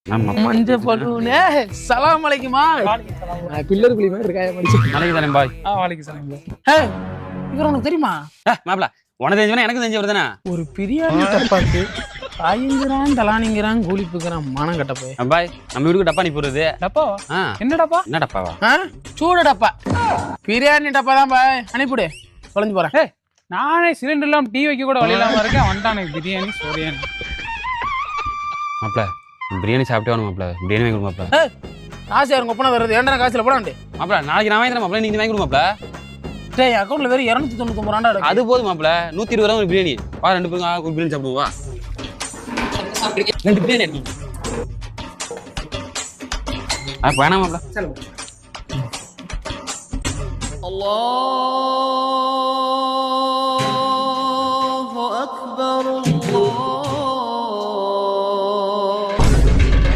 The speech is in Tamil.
மஞ்சள் பலூனே சலாம் அலைக்குமா பில்லர் புலி மாதிரி இருக்காய மனுஷன். நாளைக்கு தானே பாய். வாழைக்கு சார். இவர் உனக்கு தெரியுமா? மாப்பிள உனக்கு தெரிஞ்சவனா எனக்கு தெரிஞ்சவர் தானே. ஒரு பிரியாணி டப்பாக்கு காய்ங்கிறான் தலானிங்கிறான் கூலிப்புக்கிறான் மானம் கட்ட போய். பாய் நம்ம வீட்டுக்கு டப்பா நீ போடுறது. டப்பாவா? என்ன டப்பா? என்ன டப்பாவா? சூடு டப்பா. பிரியாணி டப்பா தான் பாய். அனுப்பிடு, தொலைஞ்சு போறேன். நானே சிலிண்டர் எல்லாம் டீ வைக்க கூட வழி இல்லாம இருக்கேன். வந்துட்டானே பிரியாணி சோரியானி. மாப்பிள பிரியாணி சாப்பிட்டே வரணும் மாப்பிள. பிரியாணி வாங்கி கொடுங்க மாப்பிள. காசு யாரும் ஒப்பனா வருது ஏன்டா காசுல போடாண்டே மாப்பிள. நாளைக்கு நான் வாங்கி தரேன் மாப்பிள. நீங்க வாங்கி கொடுங்க மாப்பிள. டேய் அக்கௌண்ட்ல வெறும் 299 ரூபாய். அது போதும் மாப்பிள. 120 ரூபா ஒரு பிரியாணி. வா 2 பேரும் ஒரு பிரியாணி சாப்பிடுவோம். வா 2 பிரியாணி எடுத்து. வேணாம் மாப்பிள. அல்லாஹ்